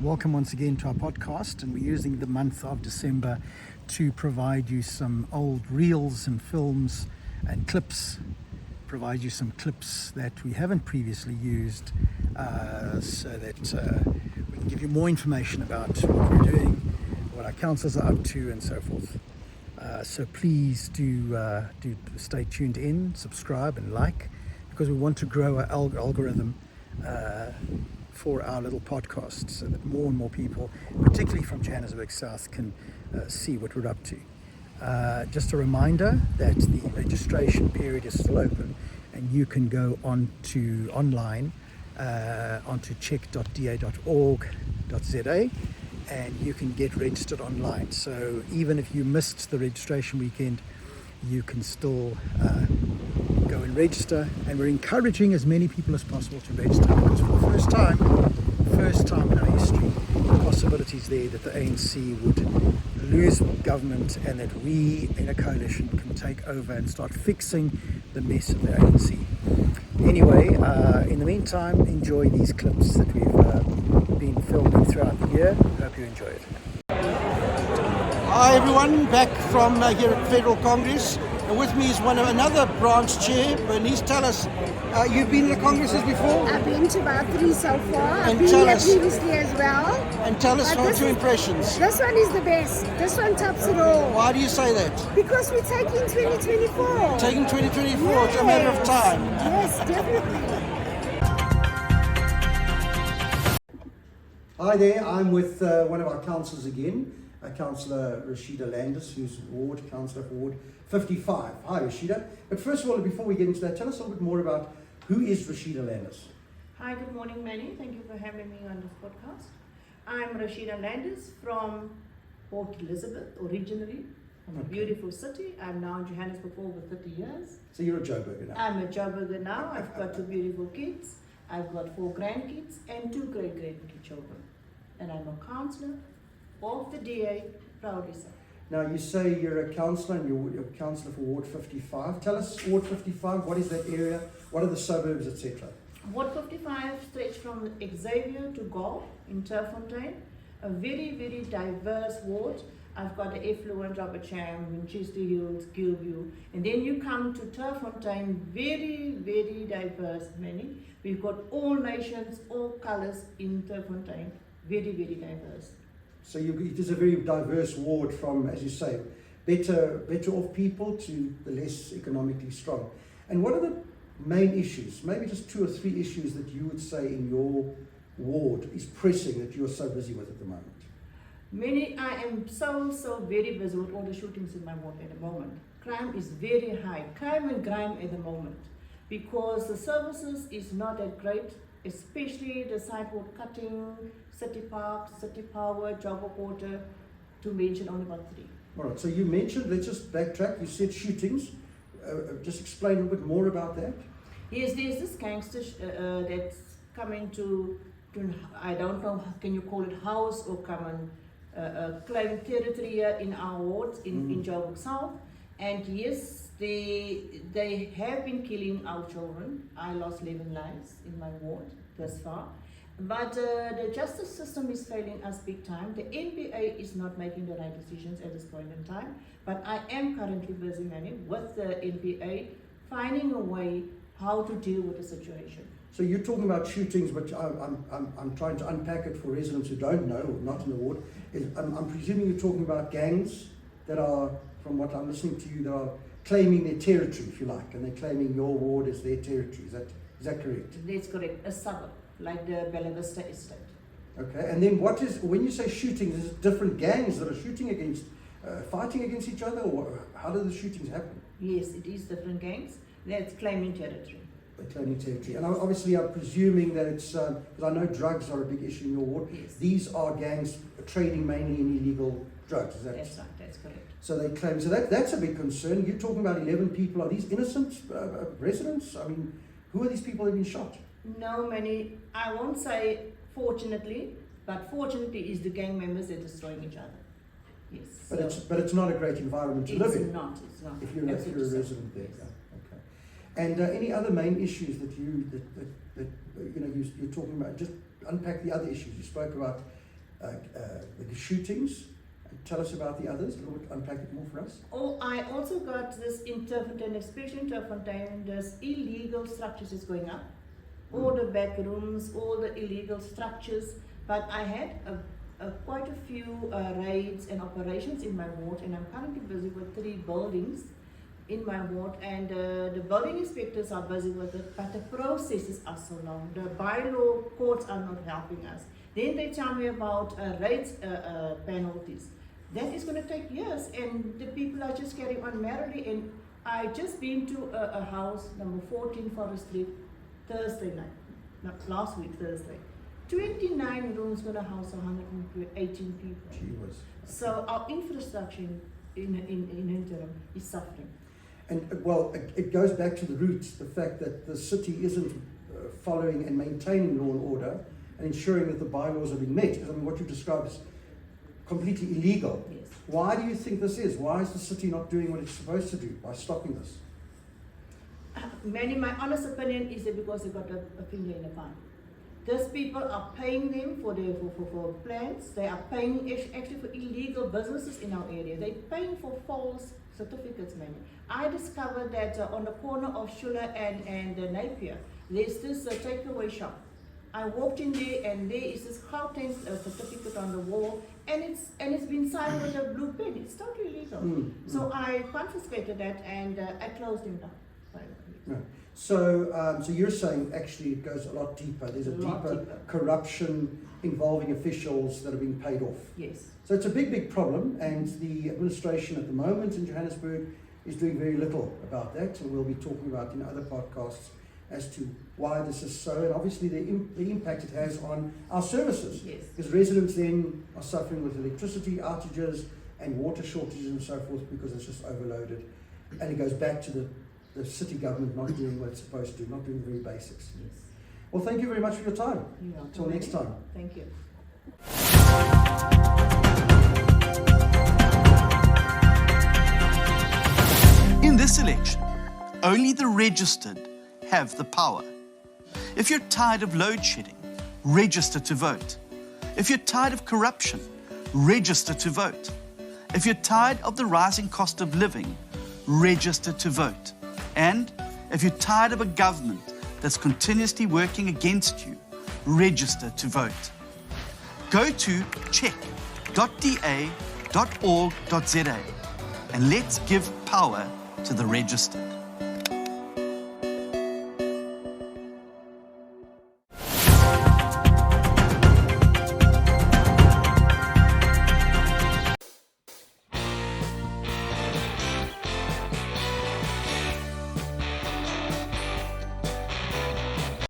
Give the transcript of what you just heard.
Welcome once again to our podcast, and we're using the month of December to provide you some old reels and films and clips, provide you some clips that we haven't previously used, so that we can give you more information about what we're doing, what our councils are up to, and so forth. So please do stay tuned in, subscribe and like, because we want to grow our algorithm for our little podcast, so that more and more people, particularly from Joburg South, can see what we're up to. Just a reminder that the registration period is still open, and you can go online onto check.da.org.za, and you can get registered online. So even if you missed the registration weekend, you can still go and register, and we're encouraging as many people as possible to register, because for the first time in our history, the possibilities there that the ANC would lose government and that we in a coalition can take over and start fixing the mess of the ANC. Anyway, in the meantime, enjoy these clips that we've been filming throughout the year. Hope you enjoy it. Hi everyone, back from here at Federal Congress. And with me is another branch chair. Bernice, tell us, you've been to the Congresses before? I've been to about 3 so far. And I've been here previously as well. And tell us what's your impressions. This one is the best. This one tops it all. Why do you say that? Because we're taking 2024. Taking 2024, it's a matter of time. Yes, definitely. Hi there, I'm with one of our councillors again, Councillor Rashida Landis, who's Councillor for Ward 55. Hi Rashida. But first of all, before we get into that, tell us a little bit more about who is Rashida Landis. Hi, good morning Manny. Thank you for having me on this podcast. I'm Rashida Landis from Port Elizabeth, originally from a beautiful city. I'm now in Johannesburg for over 30 years. So you're a Joburger now? I'm a Joburger now. I've got 2 beautiful kids. I've got 4 grandkids and 2 great-grandchildren. And I'm a councillor of the DA, proudly so. Now you say you're a councillor and you're a councillor for Ward 55. Tell us, Ward 55, what is that area? What are the suburbs, etc.? Ward 55 stretches from Xavier to Gaul in Turffontein. A very, very diverse ward. I've got the effluent, Robertsham, Winchester Hills, Gilview. And then you come to Turffontein, very, very diverse, many. We've got all nations, all colours in Turffontein. Very, very diverse. So it is a very diverse ward, from, as you say, better off people to the less economically strong. And what are the main issues, maybe just 2 or 3 issues that you would say in your ward is pressing that you're so busy with at the moment? I am so very busy with all the shootings in my ward at the moment. Crime is very high, crime and grime at the moment, because the services is not that great, especially the sidewalk cutting, city parks, city power, Joburg water, to mention only about 3. All right, so you mentioned, let's just backtrack, you said shootings. Just explain a little bit more about that. Yes, there's this gangster that's coming to, I don't know, can you call it house or come and claim territory here in our wards in Joburg South. And yes, they have been killing our children. I lost 11 lives in my ward thus far. But the justice system is failing us big time. The NPA is not making the right decisions at this point in time. But I am currently busy, Manny, with the NPA, finding a way how to deal with the situation. So you're talking about shootings, but I'm trying to unpack it for residents who don't know, or not in the ward. I'm presuming you're talking about gangs that are, from what I'm listening to you, that are claiming their territory, if you like, and they're claiming your ward as their territory. Is that correct? That's correct. A suburb, like the Bella Vista estate. Okay, and then when you say shootings, is it different gangs that are shooting against, fighting against each other, or how do the shootings happen? Yes, it is different gangs that's claiming territory. They're claiming territory. And obviously I'm presuming that it's, because I know drugs are a big issue in your ward. Yes. These are gangs trading mainly in illegal drugs, is that? That's right, that's correct. So they claim, so that's a big concern. You're talking about 11 people. Are these innocent residents? I mean, who are these people that have been shot? No, many, I won't say fortunately, but fortunately is the gang members that are destroying each other. Yes. But it's not a great environment to live in. It's not. If you're a resident there. Yeah. Okay. And any other main issues that you're talking about? Just unpack the other issues. You spoke about the shootings. Tell us about the others, a little bit, unpack it more for us. Oh, I also got this in Turffontein, especially in Turffontein, there's illegal structures is going up. All the back rooms, all the illegal structures. But I had quite a few raids and operations in my ward, and I'm currently busy with 3 buildings in my ward, and the building inspectors are busy with it, but the processes are so long. The bylaw courts are not helping us. Then they tell me about raids penalties. That is going to take years, and the people are just carrying on merrily. And I just been to a house, number 14 Forest Street, Thursday night, not last week, Thursday. 29 rooms going to house 118 people. Gee whiz. So our infrastructure in interim is suffering. And well, it goes back to the roots, the fact that the city isn't following and maintaining law and order and ensuring that the bylaws are being met. Because I mean, what you described is completely illegal. Yes. Why do you think this is? Why is the city not doing what it's supposed to do by stopping this? My honest opinion is that because they got a finger in the pie. These people are paying them for their for plans. They are paying actually for illegal businesses in our area. They're paying for false certificates, man. I discovered that on the corner of Schuller and Napier, there's this takeaway shop. I walked in there, and there is this Gauteng certificate on the wall, and it's been signed with a blue pen. It's totally illegal. So I confiscated that, and I closed him down. No. So you're saying actually it goes a lot deeper. There's a deeper corruption involving officials that are being paid off. Yes. So it's a big problem, and the administration at the moment in Johannesburg is doing very little about that, and we'll be talking about in other podcasts as to why this is so, and obviously the impact it has on our services. Yes. Because residents then are suffering with electricity outages and water shortages and so forth because it's just overloaded. And it goes back to the city government not doing what it's supposed to do, not doing the very basics. Yes. Well, thank you very much for your time. You're welcome. Until next time. Thank you. In this election, only the registered have the power. If you're tired of load shedding, register to vote. If you're tired of corruption, register to vote. If you're tired of the rising cost of living, register to vote. And if you're tired of a government that's continuously working against you, register to vote. Go to check.da.org.za and let's give power to the registered.